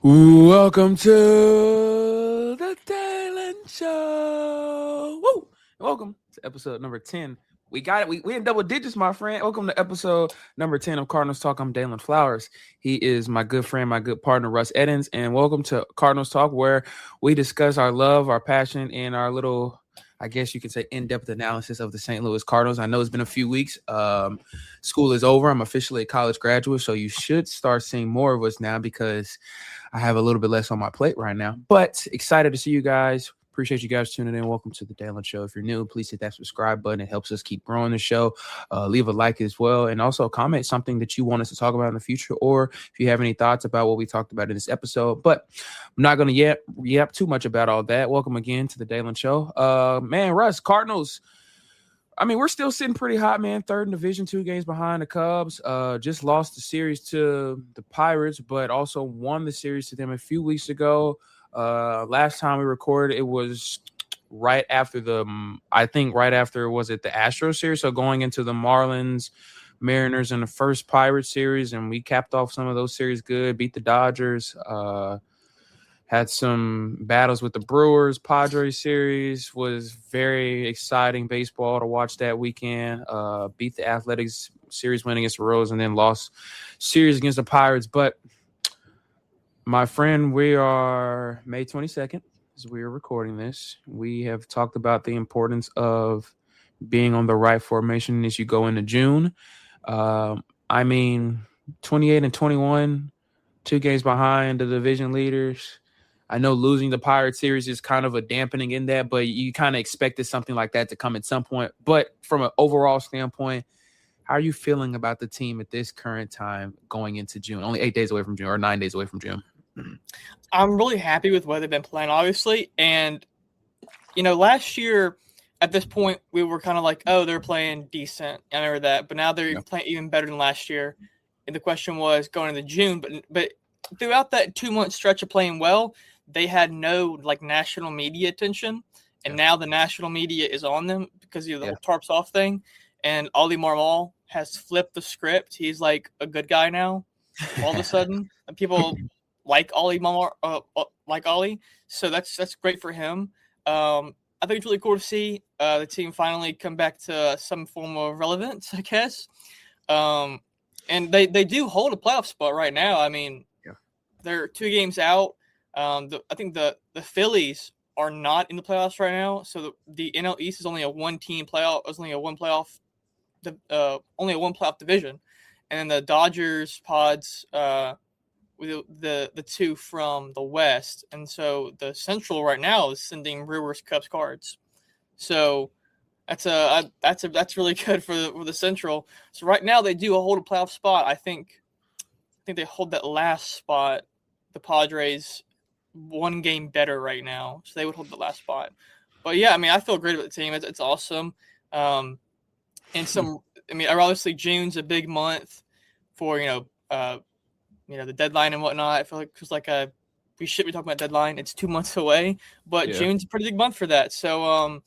Welcome to the Talent Show. Woo! Welcome to episode number 10. We got it. We in double digits, my friend. Welcome to episode number 10 of Cardinals Talk. I'm Dalen Flowers. He is my good friend, my good partner, Russ Eddins. And welcome to Cardinals Talk, where we discuss our love, our passion, and our little, I guess you could say, in-depth analysis of the St. Louis Cardinals. I know it's been a few weeks. School is over. I'm officially a college graduate, so you should start seeing more of us now because I have a little bit less on my plate right now. But excited to see you guys. Appreciate you guys tuning in. Welcome to the Dalen Show. If you're new, please hit that subscribe button. It helps us keep growing the show. Leave a like as well. And also comment something that you want us to talk about in the future, or if you have any thoughts about what we talked about in this episode. But I'm not going to yap too much about all that. Welcome again to the Dalen Show. Man, Russ, Cardinals, I mean, we're still sitting pretty hot, man. Third in division, 2 games behind the Cubs. Just lost the series to the Pirates, but also won the series to them a few weeks ago. Last time we recorded, it was right after the Astros series. So going into the Marlins, Mariners, and the first Pirates series, and we capped off some of those series good. Beat the Dodgers. Had some battles with the Brewers. Padres series was very exciting baseball to watch that weekend. Beat the Athletics series win against the Royals, and then lost series against the Pirates. But my friend, we are May 22nd as we are recording this. We have talked about the importance of being on the right formation as you go into June. 28-21, 2 games behind the division leaders. I know losing the Pirate series is kind of a dampening in that, but you kind of expected something like that to come at some point. But from an overall standpoint, how are you feeling about the team at this current time going into June? Only 8 days away from June, or 9 days away from June. I'm really happy with what they've been playing, obviously. And, last year at this point, we were kind of like, oh, they're playing decent. I remember that. But now they're playing even better than last year. And the question was going into June. But throughout that 2-month stretch of playing well, they had no national media attention, and now the national media is on them because of the whole Tarps Off thing. And Oli Marmol has flipped the script. He's like a good guy now, all of a sudden, and people like Oli Marmol, like Oli. So that's great for him. I think it's really cool to see the team finally come back to some form of relevance, I guess. And they do hold a playoff spot right now. I mean, they're 2 games out. I think the Phillies are not in the playoffs right now, so the NL East is only a 1-team playoff. It's only only a one playoff division, and then the Dodgers, Pods, with the 2 from the West, and so the Central right now is sending Brewers, Cubs, Cards. So that's really good for the Central. So right now they do hold a playoff spot. I think they hold that last spot. The Padres 1 game better right now, so they would hold the last spot. But yeah, I mean, I feel great about the team. It's awesome. And obviously June's a big month for the deadline and whatnot. I feel like we should be talking about deadline. It's 2 months away, but June's a pretty big month for that. So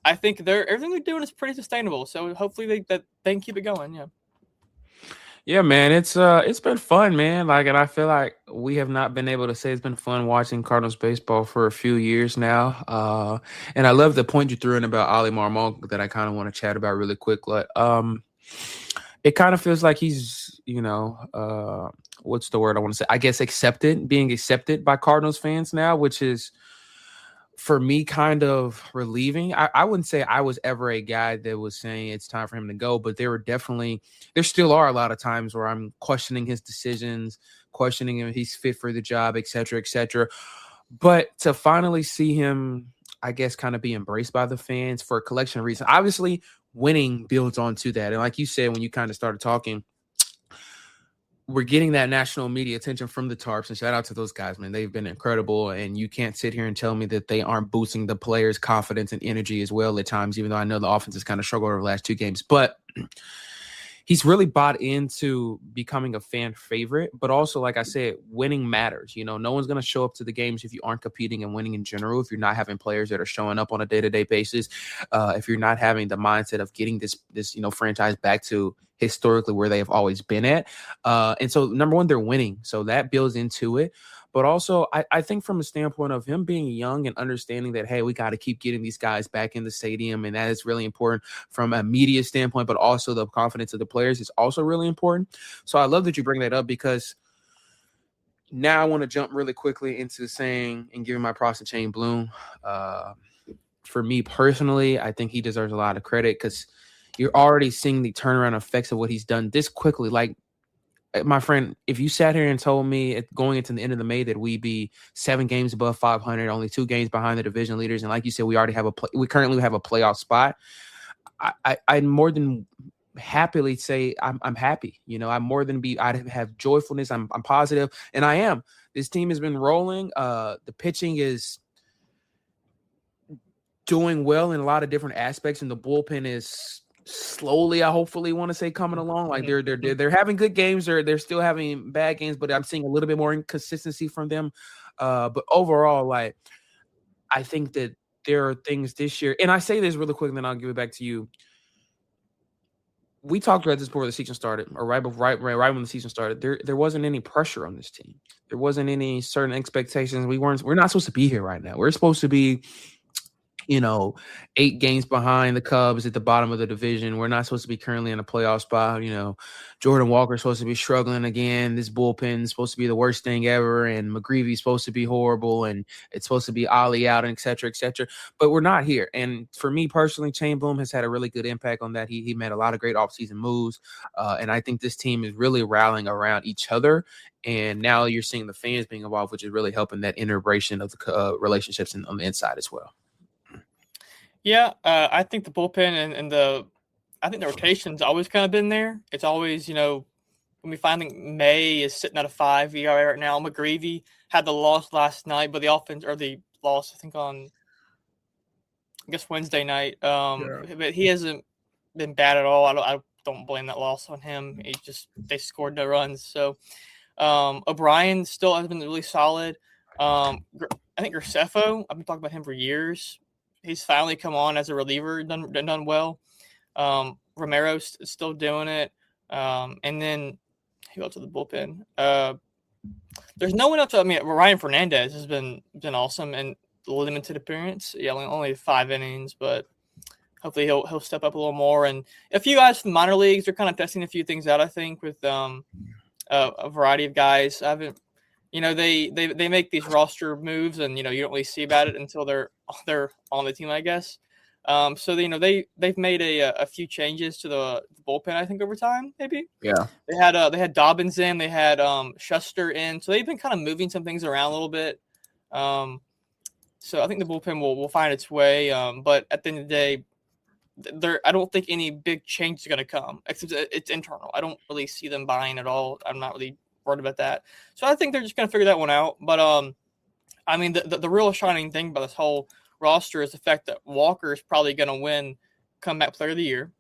I think everything they're doing is pretty sustainable. So hopefully they can keep it going. Yeah. Yeah, man, it's been fun, man. And I feel like we have not been able to say it's been fun watching Cardinals baseball for a few years now. And I love the point you threw in about Ali Marmol that I kind of want to chat about really quick. It kind of feels like he's, what's the word I want to say? I guess being accepted by Cardinals fans now, which is, for me, kind of relieving. I wouldn't say I was ever a guy that was saying it's time for him to go, but there still are a lot of times where I'm questioning his decisions, questioning if he's fit for the job, et cetera, et cetera. But to finally see him, I guess, kind of be embraced by the fans for a collection of reasons. Obviously, winning builds onto that. And like you said, when you kind of started talking, we're getting that national media attention from the Tarps, and shout out to those guys, man. They've been incredible, and you can't sit here and tell me that they aren't boosting the players' confidence and energy as well at times, even though I know the offense has kind of struggled over the last 2 games. But he's really bought into becoming a fan favorite, but also, like I said, winning matters. No one's going to show up to the games if you aren't competing and winning in general, if you're not having players that are showing up on a day-to-day basis, if you're not having the mindset of getting this franchise back to historically where they have always been at. And so, number one, they're winning. So that builds into it. But also, I think from a standpoint of him being young and understanding that, hey, we got to keep getting these guys back in the stadium, and that is really important from a media standpoint, but also the confidence of the players is also really important. So I love that you bring that up, because now I want to jump really quickly into saying and giving my props to Chaim Bloom. For me personally, I think he deserves a lot of credit, because you're already seeing the turnaround effects of what he's done this quickly. Like, my friend, if you sat here and told me going into the end of the May that we'd be 7 games above 500, only 2 games behind the division leaders, and like you said, we currently have a playoff spot, I'd more than happily say I'm happy. I'd have joyfulness. I'm positive, and I am. This team has been rolling. The pitching is doing well in a lot of different aspects, and the bullpen is slowly, I hopefully want to say, coming along. Like they're having good games, or they're still having bad games, but I'm seeing a little bit more inconsistency from them. But overall, like, I think that there are things this year, and I say this really quick, and then I'll give it back to you. We talked about this before the season started, or right when the season started. There wasn't any pressure on this team. There wasn't any certain expectations. We're not supposed to be here right now. We're supposed to be 8 games behind the Cubs at the bottom of the division. We're not supposed to be currently in a playoff spot. Jordan Walker's supposed to be struggling again. This bullpen is supposed to be the worst thing ever, and McGreevy's supposed to be horrible, and it's supposed to be Ali out, and et cetera, et cetera. But we're not here. And for me personally, Chaim Bloom has had a really good impact on that. He made a lot of great offseason moves, and I think this team is really rallying around each other. And now you're seeing the fans being involved, which is really helping that integration of the relationships on the inside as well. Yeah, I think the bullpen and the rotation's always kind of been there. It's always, when we finally May is sitting at a 5 ERA right now. McGreevy had the loss last night, but the loss, I think, on, I guess, Wednesday night. But he hasn't been bad at all. I don't blame that loss on him. They scored no runs. So O'Brien still has been really solid. I think Graceffo, I've been talking about him for years. He's finally come on as a reliever, done well. Romero's still doing it. And then who else to the bullpen? There's no one else. I mean, Ryan Fernandez has been awesome and limited appearance. Yeah, only 5 innings, but hopefully he'll step up a little more. And a few guys from the minor leagues are kind of testing a few things out, I think, with a variety of guys. I haven't. They make these roster moves, and you don't really see about it until they're on the team, I guess. So they've made a few changes to the bullpen, I think, over time. Maybe they had Dobbins in, they had Schuster in, so they've been kind of moving some things around a little bit. So I think the bullpen will find its way. But at the end of the day, I don't think any big change is going to come, except it's internal. I don't really see them buying at all. I'm not really worried about that. So I think they're just going to figure that one out. But I mean, the real shining thing about this whole roster is the fact that Walker is probably going to win Comeback Player of the Year.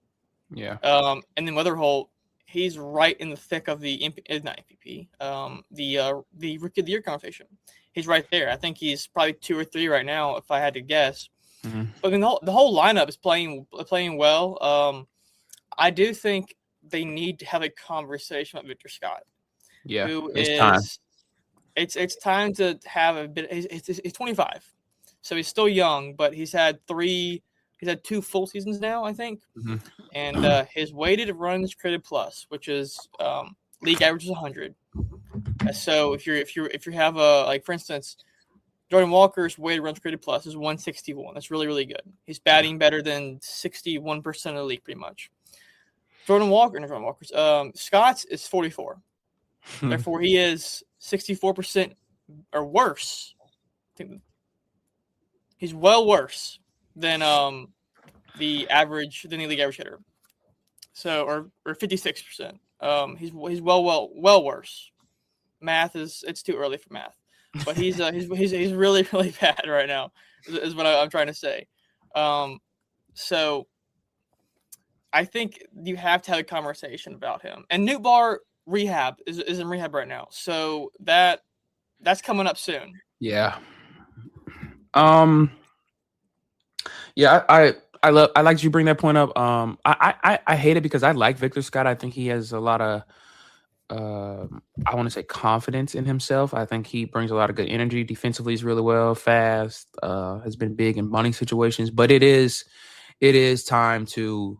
Yeah. And then Weatherholt, he's right in the thick of the not MVP, the Rookie of the Year conversation. He's right there. I think he's probably 2 or 3 right now, if I had to guess. Mm-hmm. But I mean, the whole lineup is playing well. I do think they need to have a conversation with Victor Scott. Yeah, it's time to have a bit. He's 25, so he's still young, but he's had 2 full seasons now, I think. Mm-hmm. And his weighted runs created plus, which is league average is 100. So if you have for instance, Jordan Walker's weighted runs created plus is 161. That's really, really good. He's batting better than 61% of the league, pretty much. Scott's is 44. Therefore, he is 64% or worse. I think he's well worse than the league average hitter. So, or 56%. He's well worse. Math it's too early for math, but he's really, really bad right now. Is what I'm trying to say. So I think you have to have a conversation about him. And Newbar rehab is in rehab right now, so that's coming up soon. Yeah. Yeah, I like you bring that point up. I hate it because I like Victor Scott. I think he has a lot of I want to say confidence in himself. I think he brings a lot of good energy. Defensively, he's really well, fast. Has been big in bunting situations, but it is time to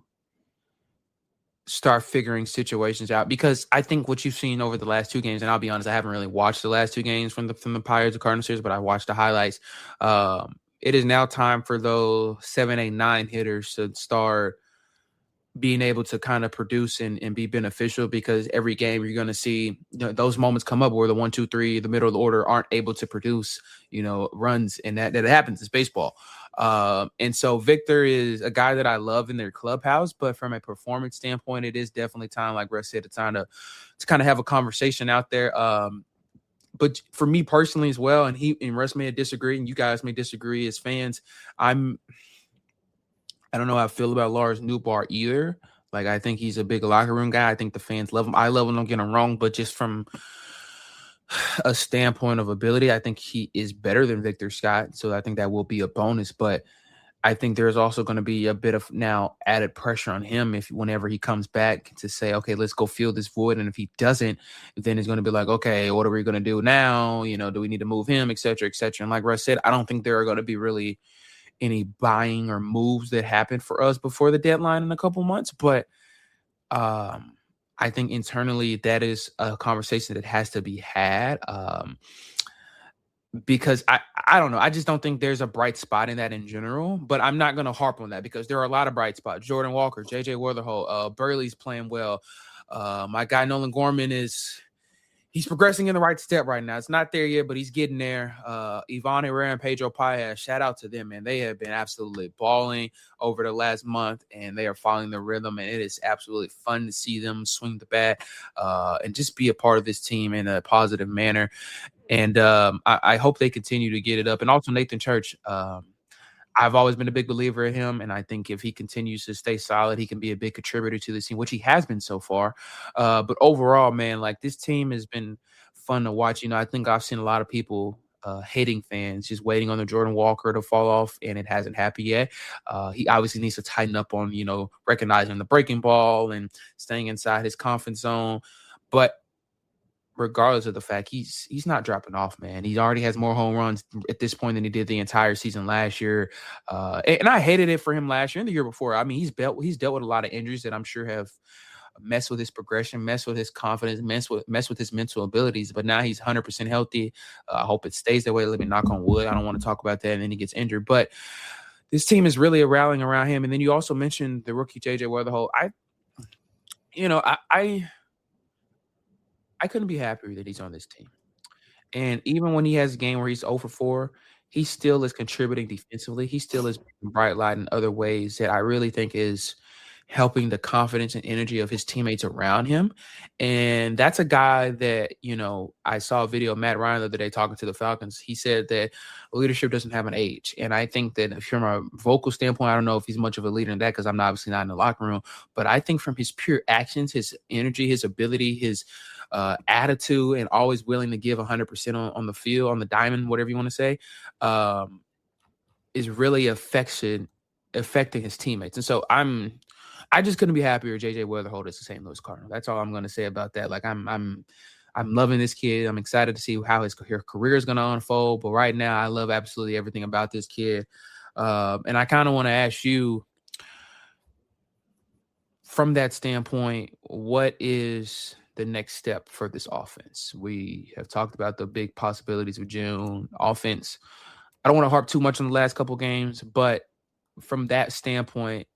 start figuring situations out, because I think what you've seen over the last two games, and I'll be honest, I haven't really watched the last two games from the Pirates and Cardinals series, but I watched the highlights. It is now time for those 7, 8, 9 hitters to start being able to kind of produce and be beneficial, because every game you're going to see those moments come up where the 1, 2, 3, the middle of the order aren't able to produce, runs, and that happens. It's baseball. And so Victor is a guy that I love in their clubhouse, but from a performance standpoint, it is definitely time, like Russ said, it's time to kind of have a conversation out there. But for me personally as well, and Russ may disagree, and you guys may disagree as fans, I don't know how I feel about Lars Newbar either. Like, I think he's a big locker room guy. I think the fans love him. I love him, don't get him wrong, but just from a standpoint of ability, I think he is better than Victor Scott. So I think that will be a bonus. But I think there's also going to be a bit of now added pressure on him whenever he comes back to say, okay, let's go fill this void. And if he doesn't, then it's going to be like, okay, what are we going to do now? Do we need to move him, et cetera, et cetera. And like Russ said, I don't think there are going to be really any buying or moves that happen for us before the deadline in a couple months. But I think internally that is a conversation that has to be had, because I don't know. I just don't think there's a bright spot in that in general, but I'm not going to harp on that because there are a lot of bright spots. Jordan Walker, JJ Weatherholt, Burley's playing well. My guy Nolan Gorman he's progressing in the right step right now. It's not there yet, but he's getting there. Ivan Herrera and Pedro Paez, shout out to them, man. They have been absolutely balling over the last month, and they are following the rhythm, and it is absolutely fun to see them swing the bat and just be a part of this team in a positive manner. And I hope they continue to get it up. And also Nathan Church, I've always been a big believer in him, and I think if he continues to stay solid, he can be a big contributor to this team, which he has been so far. But overall, man, like, this team has been fun to watch. I think I've seen a lot of people hating fans just waiting on the Jordan Walker to fall off, and it hasn't happened yet. He obviously needs to tighten up on, recognizing the breaking ball and staying inside his comfort zone. But regardless of the fact, he's not dropping off, man. He already has more home runs at this point than he did the entire season last year. And I hated it for him last year and the year before. I mean, he's dealt with a lot of injuries that I'm sure have messed with his progression, messed with his confidence, messed with his mental abilities. But now he's 100% healthy. I hope it stays that way. Let me knock on wood. I don't want to talk about that, and then he gets injured. But this team is really rallying around him. And then you also mentioned the rookie JJ Weatherholt. I couldn't be happier that he's on this team. And even when he has a game where he's 0 for 4, he still is contributing defensively. He still is bright light in other ways that I really think is helping the confidence and energy of his teammates around him. And that's a guy that, I saw a video of Matt Ryan the other day talking to the Falcons. He said that leadership doesn't have an age. And I think that from a vocal standpoint, I don't know if he's much of a leader in that because I'm obviously not in the locker room. But I think from his pure actions, his energy, his ability, his attitude, and always willing to give 100% on the field, on the diamond, whatever you want to say, is really affecting his teammates. And so I just couldn't be happier JJ Weatherholt is the St. Louis Cardinal. That's all I'm going to say about that. Like, I'm loving this kid. I'm excited to see how his career is going to unfold. But right now, I love absolutely everything about this kid. And I kind of want to ask you, from that standpoint, what is the next step for this offense? We have talked about the big possibilities of June offense. I don't want to harp too much on the last couple games, but from that standpoint,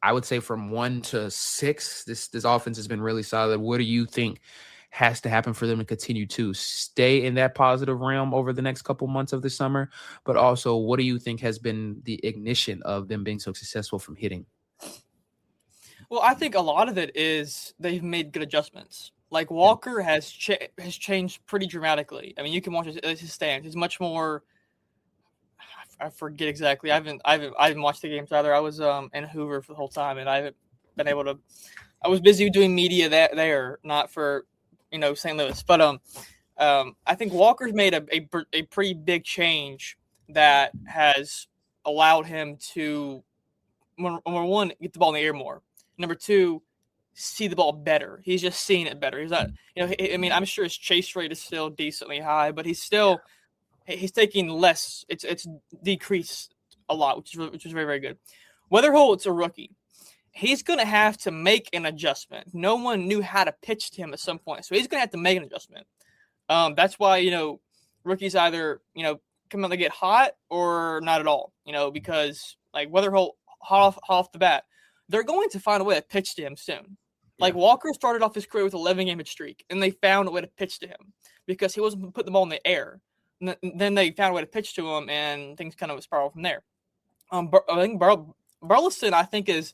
I would say from 1 to 6, this offense has been really solid. What do you think has to happen for them to continue to stay in that positive realm over the next couple months of the summer? But also, what do you think has been the ignition of them being so successful from hitting? Well, I think a lot of it is they've made good adjustments. Like, Walker has changed pretty dramatically. I mean, you can watch his stance. He's much more. I forget exactly. I haven't watched the games either. I was in Hoover for the whole time, and I haven't been able to. I was busy doing media there, not for St. Louis. But I think Walker's made a pretty big change that has allowed him to, number one, get the ball in the air more. Number two, see the ball better. He's just seeing it better. He's not, I mean, I'm sure his chase rate is still decently high, but he's taking less. It's decreased a lot, which is very, very good. Weatherholt's a rookie. He's going to have to make an adjustment. No one knew how to pitch to him at some point, so he's going to have to make an adjustment. That's why, rookies either, come out to get hot or not at all, because like Weatherholt hot off the bat, they're going to find a way to pitch to him soon. Like Walker started off his career with 11-game streak, and they found a way to pitch to him because he wasn't putting the ball in the air. And then they found a way to pitch to him, and things kind of spiraled from there. I think Burleson, I think, is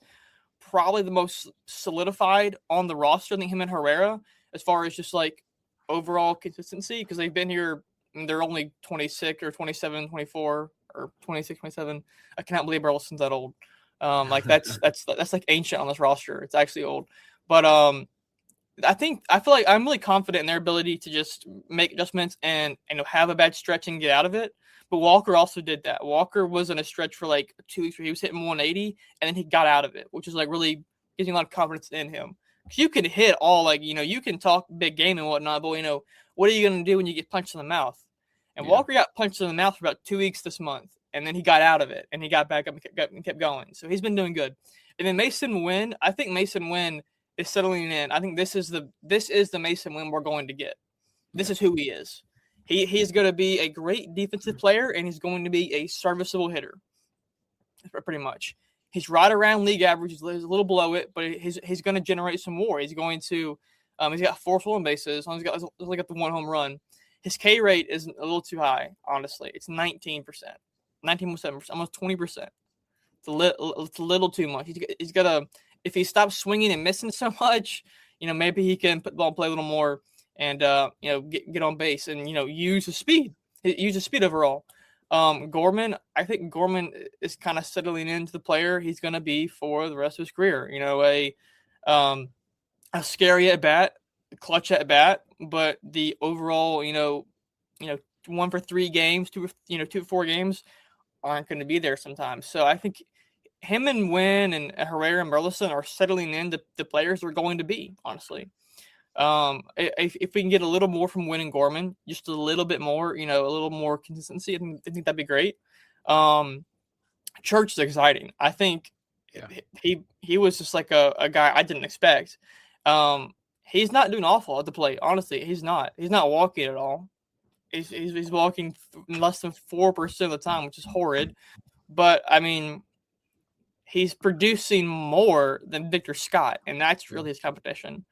probably the most solidified on the roster. I think him and Herrera, as far as just like overall consistency, because they've been here. They're only 26 or 27, 24 or 26, 27. I cannot believe Burleson's that old. Like that's like ancient on this roster. It's actually old. But I feel like I'm really confident in their ability to just make adjustments and have a bad stretch and get out of it. But Walker also did that. Walker was in a stretch for like 2 weeks where he was hitting 180 and then he got out of it, which is like really gives me a lot of confidence in him. Because you can hit all like, you can talk big game and whatnot, but what are you going to do when you get punched in the mouth? And Walker got punched in the mouth for about 2 weeks this month, and then he got out of it, and he got back up and kept going. So he's been doing good. And then Masyn Winn, I think Masyn Winn is settling in. I think this is the Masyn Winn we're going to get. This is who he is. He's going to be a great defensive player, and he's going to be a serviceable hitter, pretty much. He's right around league average. He's a little below it, but he's going to generate some more. He's going to he's got 4 stolen bases. He's got the 1 home run. His K rate is a little too high, honestly. It's 19%, 19.7%, almost 20%. It's a little too much. He's got to, if he stops swinging and missing so much, maybe he can put the ball in play a little more and, get on base and, use his speed. Use his speed overall. Gorman, I think Gorman is kind of settling into the player he's going to be for the rest of his career. A scary at bat, clutch at bat, but the overall, 1 for 3 games, 2 for 4 games aren't going to be there sometimes. So I think him and Winn and Herrera and Burleson are settling into the players they're going to be, honestly. If we can get a little more from Winn and Gorman, just a little bit more, a little more consistency, I think that'd be great. Church is exciting. I think he was just like a guy I didn't expect. He's not doing awful at the plate. Honestly, he's not. He's not walking at all. He's walking less than 4% of the time, which is horrid. But I mean, he's producing more than Victor Scott, and that's really his competition.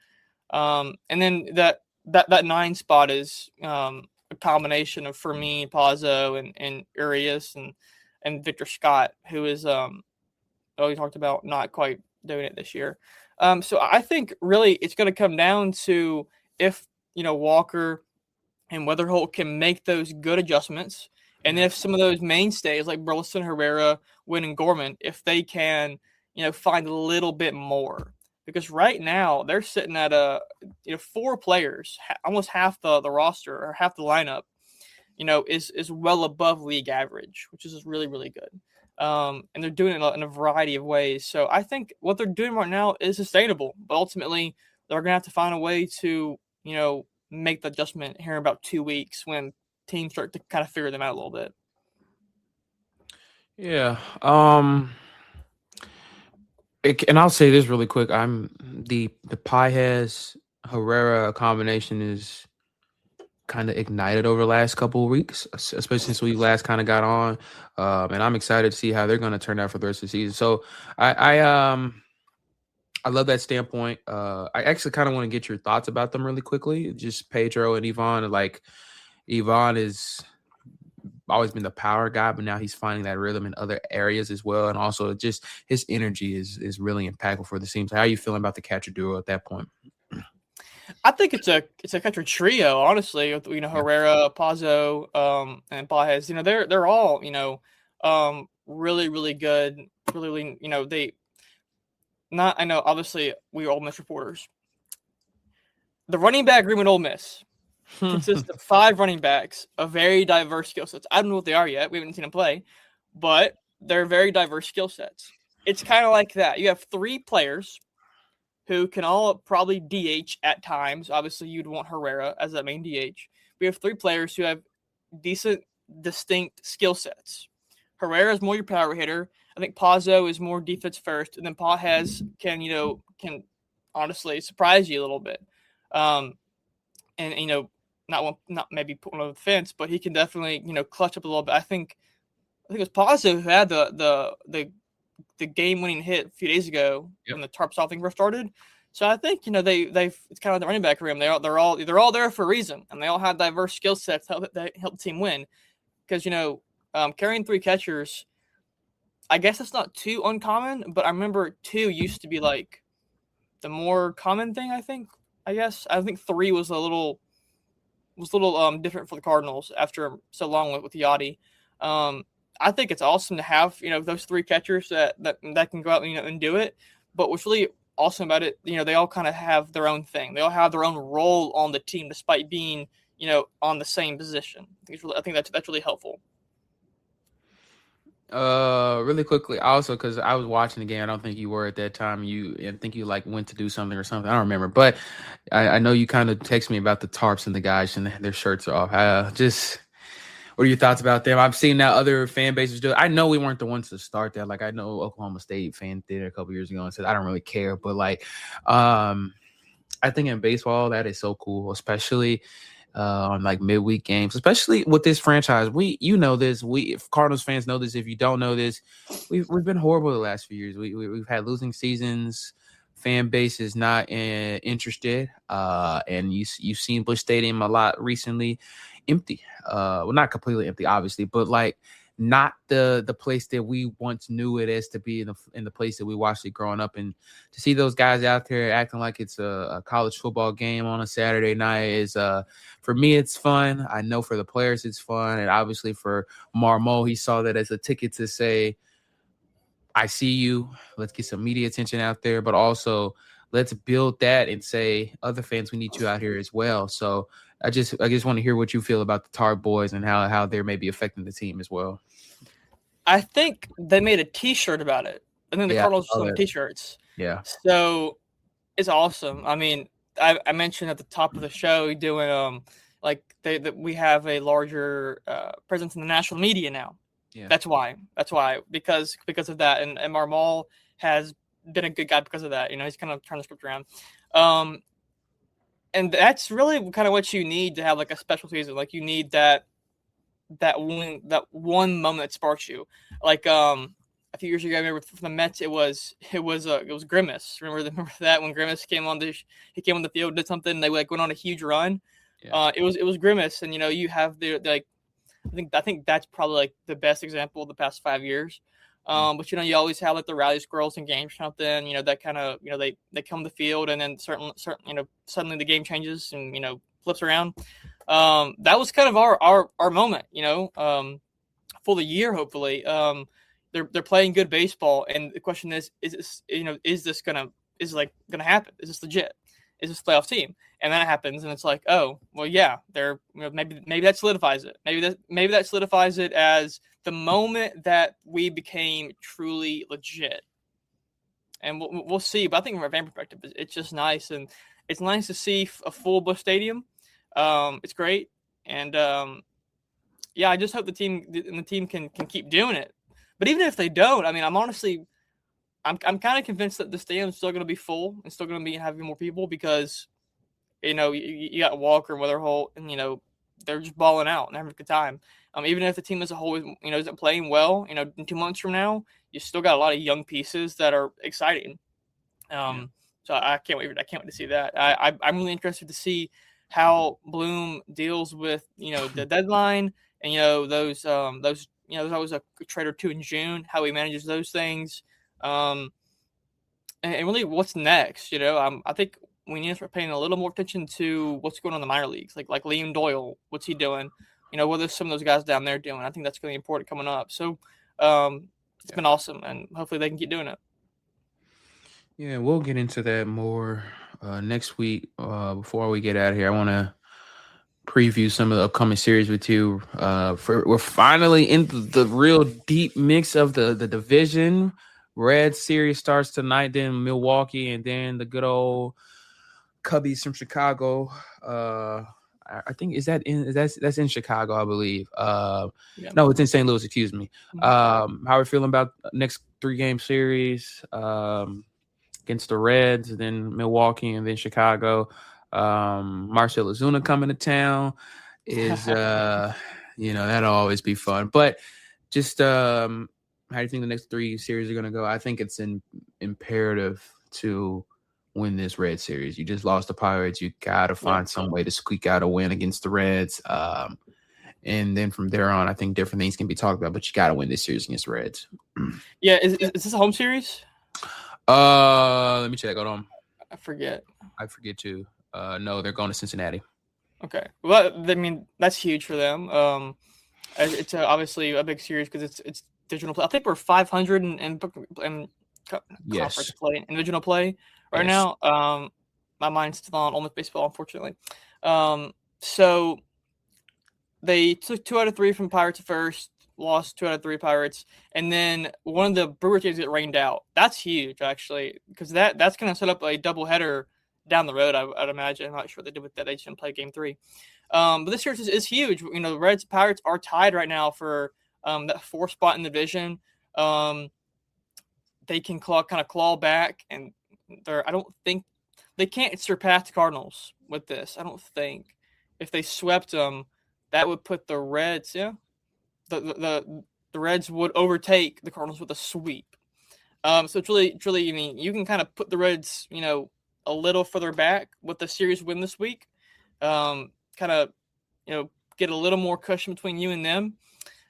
And then that 9 spot is a combination of Fermin, Pazzo, and Urias and Victor Scott, who is we talked about not quite doing it this year. So I think really it's going to come down to if, Walker and Weatherholt can make those good adjustments. And if some of those mainstays like Burleson, Herrera, Winn, and Gorman, if they can, find a little bit more. Because right now they're sitting at 4 players, almost half the roster or half the lineup, is well above league average, which is really, really good. And they're doing it in a variety of ways. So I think what they're doing right now is sustainable, but ultimately they're going to have to find a way to, make the adjustment here in about 2 weeks when teams start to kind of figure them out a little bit. Yeah. And I'll say this really quick. The Paez Herrera combination is kind of ignited over the last couple of weeks, especially since we last kind of got on. And I'm excited to see how they're going to turn out for the rest of the season. So I love that standpoint. I actually kind of want to get your thoughts about them really quickly. Just Pedro and Ivan. Like, Ivan is always been the power guy, but now he's finding that rhythm in other areas as well. And also just his energy is really impactful for the team. So how are you feeling about the catcher duo at that point? I think it's a catcher trio, honestly. Herrera, Pazzo, and Paez. They're all really, really good. Really, they not. I know, obviously, we are Ole Miss reporters. The running back room at Ole Miss consists of 5 running backs of very diverse skill sets. I don't know what they are yet. We haven't seen them play, but they're very diverse skill sets. It's kind of like that. You have 3 players who can all probably DH at times. Obviously, you'd want Herrera as that main DH. We have 3 players who have decent, distinct skill sets. Herrera is more your power hitter. I think Pazzo is more defense first, and then Pages can honestly surprise you a little bit. And not maybe put one over the fence, but he can definitely clutch up a little bit. I think it was Pazzo who had the game winning hit a few days ago when the Tarps Off thing first started. So I think they've it's kind of the running back room. They're all there for a reason, and they all have diverse skill sets that help the team win. Because carrying 3 catchers, I guess it's not too uncommon, but I remember 2 used to be like the more common thing. I think 3 was a little different for the Cardinals after so long with Yachty. I think it's awesome to have those 3 catchers that can go out and do it. But what's really awesome about it, they all kind of have their own thing. They all have their own role on the team, despite being on the same position. I think that's really helpful. Really quickly, also because I was watching the game. I don't think you were at that time. I think you went to do something or something. I don't remember, but I know you kind of texted me about the Tarps and the guys and their shirts are off. What are your thoughts about them? I've seen now other fan bases do it. I know we weren't the ones to start that. Like I know Oklahoma State fan did it a couple years ago and said I don't really care, but I think in baseball that is so cool, especially on midweek games, especially with this franchise. If Cardinals fans know this. If you don't know this, we've been horrible the last few years. We've had losing seasons. Fan base is not interested, and you've seen Busch Stadium a lot recently, empty. Well, not completely empty, obviously, but not the place that we once knew it as to be in the place that we watched it growing up. And to see those guys out there acting like it's a college football game on a Saturday night is for me it's fun. I know for the players it's fun, and obviously for Marmol, he saw that as a ticket to say, I see you, let's get some media attention out there, but also let's build that and say, other fans, we need you out here as well. So I just want to hear what you feel about the Tar boys and how they're maybe affecting the team as well. I think they made a T-shirt about it, and then the Cardinals sold T-shirts. Yeah. So it's awesome. I mean, I mentioned at the top of the show doing we have a larger presence in the national media now. Yeah. That's why because of that, and Marmol has been a good guy because of that. He's kind of turned the script around. And that's really kind of what you need to have a special season. You need that one moment that sparks you. A few years ago, I remember from the Mets, it was Grimace. Remember that when Grimace came on the field, did something, and they went on a huge run. Yeah. It was Grimace, and you have I think that's probably the best example of the past 5 years. But you always have the rally squirrels in games, something that kind of they come to the field, and then suddenly the game changes and flips around. That was kind of our moment, for the year. Hopefully, they're playing good baseball, and the question is this gonna happen? Is this legit? Is this a playoff team? And then it happens, and it's oh, well, yeah, they're maybe that solidifies it. Maybe that solidifies it as the moment that we became truly legit. And we'll see. But I think from a fan perspective, it's just nice, and it's nice to see a full Busch Stadium. It's great, and I just hope the team can keep doing it. But even if they don't, I mean, I'm kind of convinced that the stadium's still going to be full and still going to be having more people because, you got Walker and Weatherholt, and they're just balling out and having a good time. Even if the team as a whole, isn't playing well, in 2 months from now, you still got a lot of young pieces that are exciting. So I can't wait to see that. I'm really interested to see how Bloom deals with the deadline and those there's always a trade or two in June, how he manages those things. And really what's next, I think we need to start paying a little more attention to what's going on in the minor leagues, like Liam Doyle, what's he doing? What are some of those guys down there doing? I think that's really important coming up. So it's been awesome, and hopefully they can keep doing it. Yeah, we'll get into that more next week. Before we get out of here, I want to preview some of the upcoming series with you. We're finally in the real deep mix of the division. Reds series starts tonight, then Milwaukee, and then the good old Cubbies from Chicago. I think that's in Chicago, I believe. Yeah. No, it's in St. Louis. Excuse me. Mhm. How are we feeling about next 3-game series against the Reds, then Milwaukee, and then Chicago? Marcell Ozuna coming to town is that'll always be fun. But just how do you think the next 3 series are going to go? I think it's imperative to win this Red series. You just lost the Pirates. You got to find some way to squeak out a win against the Reds. And then from there on, I think different things can be talked about, but you got to win this series against the Reds. Yeah, is this a home series? Let me check. Hold on. I forget too. No, they're going to Cincinnati. Okay. Well, I mean, that's huge for them. It's obviously a big series because it's digital play. I think we're 500 in conference play, individual play right now. My mind's still on Ole Miss baseball, unfortunately. So they took 2 out of 3 from Pirates at first, lost 2 out of 3 Pirates, and then one of the Brewers games get rained out. That's huge, actually, because that's going to set up a doubleheader down the road, I'd imagine. I'm not sure what they did with that. They just didn't play game 3. But this series is huge. You know, the Reds and Pirates are tied right now for that 4th spot in the division. They can claw back, and I don't think they can't surpass the Cardinals with this. I don't think if they swept them, that would put the Reds. Yeah, the Reds would overtake the Cardinals with a sweep. So it's really. I mean, you can kind of put the Reds, a little further back with the series win this week. Kind of, get a little more cushion between you and them.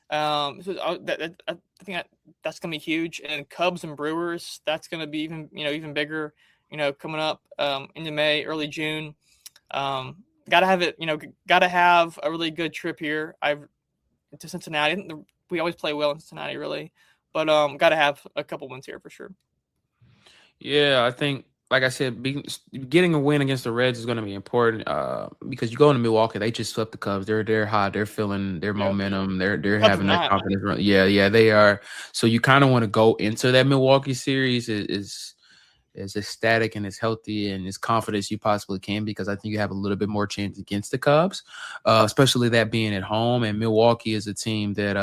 So I think that's going to be huge. And Cubs and Brewers, that's going to be even bigger, coming up into May, early June. Got to have it, got to have a really good trip here. To Cincinnati. We always play well in Cincinnati, really. But got to have a couple wins here for sure. Yeah, I think, like I said, getting a win against the Reds is going to be important because you go into Milwaukee, they just swept the Cubs. They're hot. They're feeling their momentum. They're having that confidence run. Yeah, they are. So you kind of want to go into that Milwaukee series is as ecstatic and as healthy and as confident as you possibly can, because I think you have a little bit more chance against the Cubs, especially that being at home. And Milwaukee is a team that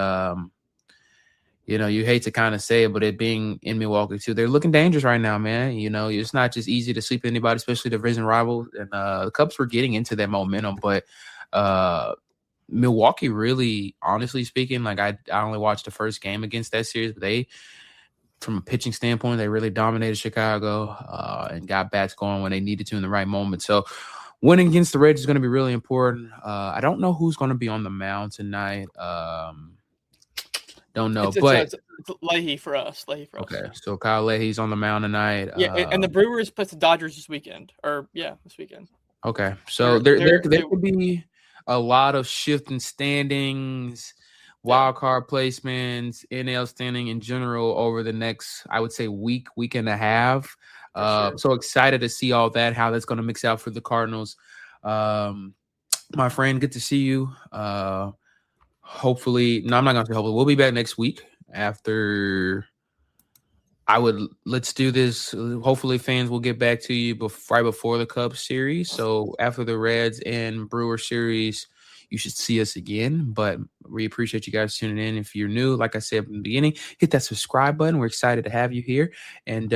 you hate to kind of say it, but it being in Milwaukee too, they're looking dangerous right now, man. It's not just easy to sweep anybody, especially the division rival. And the Cubs were getting into that momentum, but Milwaukee really, honestly speaking, like I only watched the first game against that series, but from a pitching standpoint, they really dominated Chicago and got bats going when they needed to in the right moment. So winning against the Reds is going to be really important. I don't know who's going to be on the mound tonight. Don't know, it's Leahy for us. Okay, so Kyle Leahy's on the mound tonight. Yeah, and the Brewers play the Dodgers this weekend. This weekend. Okay, so there could be a lot of shifting standings, wild card placements, NL standing in general over the next, I would say, week and a half. Sure. So excited to see all that, how that's going to mix out for the Cardinals. My friend, good to see you. Hopefully, no, I'm not going to say hopefully. We'll be back next week after. Let's do this. Hopefully fans will get back to you right before the Cubs series. So after the Reds and Brewer series, you should see us again. But we appreciate you guys tuning in. If you're new, like I said from the beginning, hit that subscribe button. We're excited to have you here. And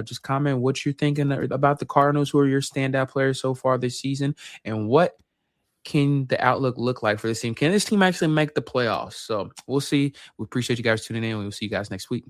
just comment what you're thinking about the Cardinals, who are your standout players so far this season, and what can the outlook look like for this team? Can this team actually make the playoffs? So we'll see. We appreciate you guys tuning in. We will see you guys next week.